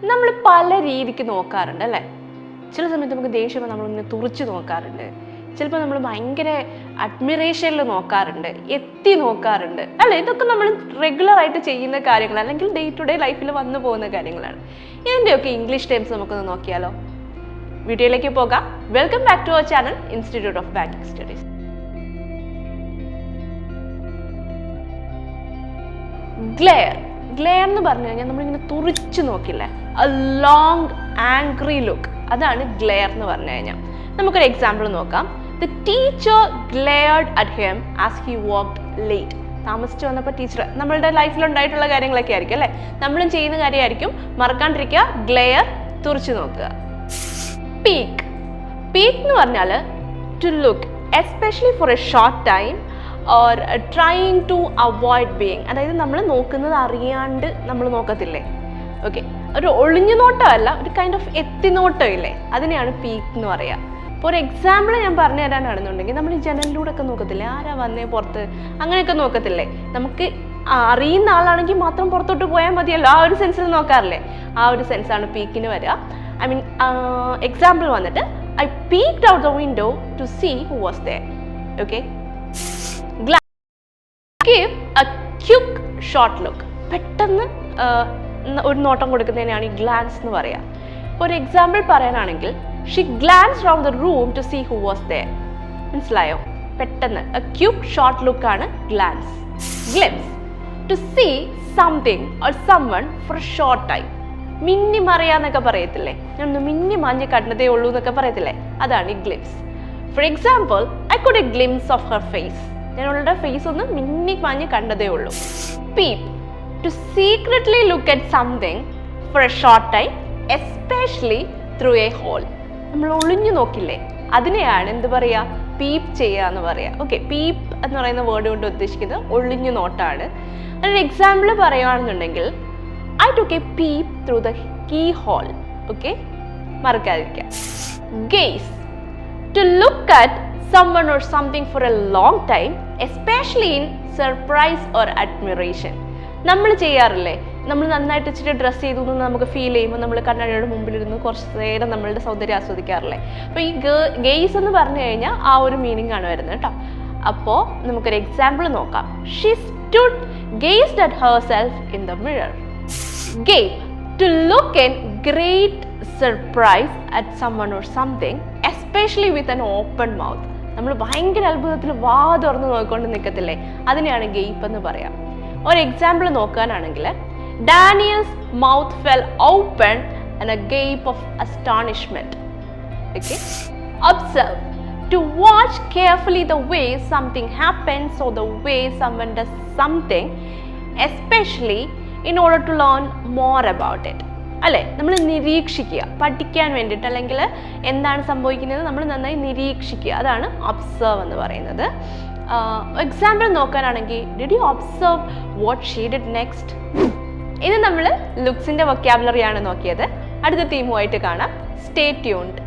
നമ്മൾ പല രീതിക്ക് നോക്കാറുണ്ട് അല്ലേ? ചില സമയത്ത് നമുക്ക് ദേഷ്യം നമ്മളിങ്ങനെ തുറിച്ച് നോക്കാറുണ്ട്, ചിലപ്പോൾ നമ്മൾ ഭയങ്കര അഡ്മിറേഷനിൽ നോക്കാറുണ്ട്, എത്തി നോക്കാറുണ്ട് അല്ലേ? ഇതൊക്കെ നമ്മൾ റെഗുലറായിട്ട് ചെയ്യുന്ന കാര്യങ്ങൾ അല്ലെങ്കിൽ ഡേ ടു ഡേ ലൈഫിൽ വന്നു പോകുന്ന കാര്യങ്ങളാണ്. ഇതിൻ്റെയൊക്കെ ഇംഗ്ലീഷ് ടേംസ് നമുക്കൊന്ന് നോക്കിയാലോ? വീഡിയോയിലേക്ക് പോകാം. Welcome back to our channel institute of banking studies. Glare എന്ന് പറഞ്ഞു കഴിഞ്ഞാൽ നമ്മളിങ്ങനെ തുറിച്ച് നോക്കില്ലേ, എ ലോങ് ആംഗ്രി ലുക്ക്, അതാണ് ഗ്ലെയർ എന്ന് പറഞ്ഞു കഴിഞ്ഞാൽ. നമുക്കൊരു എക്സാമ്പിൾ നോക്കാം. The teacher glared at him as he walked late. താമസിച്ച് വന്നപ്പോൾ ടീച്ചർ, നമ്മളുടെ ലൈഫിൽ ഉണ്ടായിട്ടുള്ള കാര്യങ്ങളൊക്കെ ആയിരിക്കും അല്ലേ, നമ്മളും ചെയ്യുന്ന കാര്യമായിരിക്കും, മറക്കാണ്ടിരിക്കുക. ഗ്ലെയർ, തുറിച്ച് നോക്കുക. പീക്ക് എന്ന് പറഞ്ഞാൽ to look especially for a short time or trying to avoid being, അതായത് നമ്മൾ നോക്കുന്നത് അറിയാണ്ട് നമ്മൾ നോക്കത്തില്ലേ, ഓക്കെ, ഒരു ഒളിഞ്ഞു നോട്ടമല്ല, ഒരു കൈൻഡ് ഓഫ് എത്തിനോട്ടം ഇല്ലേ, അതിനെയാണ് പീക്ക് എന്ന് പറയുക. ഇപ്പോൾ ഒരു എക്സാമ്പിൾ ഞാൻ പറഞ്ഞു തരാനാണെന്നുണ്ടെങ്കിൽ, നമ്മൾ ഈ ജനലിലൂടെ ഒക്കെ നോക്കത്തില്ലേ, ആരാ വന്നേ പുറത്ത്, അങ്ങനെയൊക്കെ നോക്കത്തില്ലേ. നമുക്ക് അറിയുന്ന ആളാണെങ്കിൽ മാത്രം പുറത്തോട്ട് പോയാൽ മതിയല്ലോ, ആ ഒരു സെൻസിൽ നോക്കാറില്ലേ, ആ ഒരു സെൻസാണ് പീക്കിന് വരിക. ഐ മീൻ എക്സാമ്പിൾ വന്നിട്ട്, I peeked out the window to see who was there. Okay, give a quick short look, പെട്ടെന്ന് ഒരു നോട്ടം കൊടുക്കുന്നതിനാണ് ഈ ഗ്ലാൻസ് എന്ന് പറയുക. ഒരു എക്സാമ്പിൾ പറയാനാണെങ്കിൽ, she glance round the room to see who was there. മനസ്സിലായോ? പെട്ടെന്ന് എ ക്വിക്ക് ഷോർട്ട് ലുക്ക് ആണ് glance. Glimpse, to see something or someone for a short time. മിന്നി മറിയാന്നൊക്കെ പറയത്തില്ലേ, ഞാനൊന്ന് മിന്നി മാഞ്ഞ് കണ്ടതേ ഉള്ളൂ എന്നൊക്കെ പറയത്തില്ലേ, അതാണ് ഈ glimpse. For example, I could a glimpse of her face. ഞാനവളുടെ ഫേസ് ഒന്ന് മിന്നി മാഞ്ഞ് കണ്ടതേ ഉള്ളൂ. Peep, to secretly look at something for a short time especially through a hole. നമ്മൾ ഒളിഞ്ഞു നോക്കില്ലേ, അതിനെയാണ് എന്ത് പറയുക, പീപ്പ് ചെയ്യുക എന്ന് പറയുക. ഓക്കെ, പീപ്പ് എന്ന് പറയുന്ന വേർഡ് കൊണ്ട് ഉദ്ദേശിക്കുന്നത് ഒളിഞ്ഞു നോട്ടാണ്. അതിനൊരു എക്സാമ്പിൾ പറയുകയാണെന്നുണ്ടെങ്കിൽ, I took a peep through the key hole. Okay, മറക്കാതിരിക്കുക. Gaze, to look at someone or something for a long time, especially in surprise or admiration. നമ്മൾ ചെയ്യാറില്ലേ, നമ്മൾ നന്നായിട്ട് ഇച്ചിരി ഡ്രസ്സ് ചെയ്തു എന്ന് നമുക്ക് ഫീൽ ചെയ്യുമ്പോൾ നമ്മൾ കണ്ണാടിയുടെ മുമ്പിലിരുന്ന് കുറച്ച് നേരം നമ്മളുടെ സൗന്ദര്യം ആസ്വദിക്കാറില്ലേ. അപ്പോൾ ഈ ഗെയ്സ് എന്ന് പറഞ്ഞു കഴിഞ്ഞാൽ ആ ഒരു മീനിങ് ആണ് വരുന്നത് കേട്ടോ. അപ്പോൾ നമുക്കൊരു എക്സാമ്പിൾ നോക്കാം. She stood gazed at herself in the mirror. Gape, to look in great surprise at someone or something, especially with an open mouth. നമ്മൾ ഭയങ്കര അത്ഭുതത്തിൽ വാ തുറന്ന് നോക്കിക്കൊണ്ട് നിൽക്കത്തില്ലേ, അതിനെയാണ് ഗെയ്പ്പ് എന്ന് പറയാം. ഒരു എക്സാമ്പിൾ നോക്കാനാണെങ്കിൽ, Daniel's mouth fell open and a gape of astonishment. Okay, observe, to watch carefully the way something happens or the way someone does something, especially in order to learn more about it. അല്ലേ, നമ്മൾ നിരീക്ഷിക്കുക, പഠിക്കാൻ വേണ്ടിയിട്ട്, അല്ലെങ്കിൽ എന്താണ് സംഭവിക്കുന്നത് നമ്മൾ നന്നായി നിരീക്ഷിക്കുക, അതാണ് ഒബ്സർവ് എന്ന് പറയുന്നത്. എക്സാമ്പിൾ നോക്കാനാണെങ്കിൽ, did you observe what she did next? ഇത് നമ്മൾ ലുക്സിൻ്റെ വൊക്കാബുലറി ആണ് നോക്കിയത്. അടുത്ത തീമുമായിട്ട് കാണാം. Stay tuned.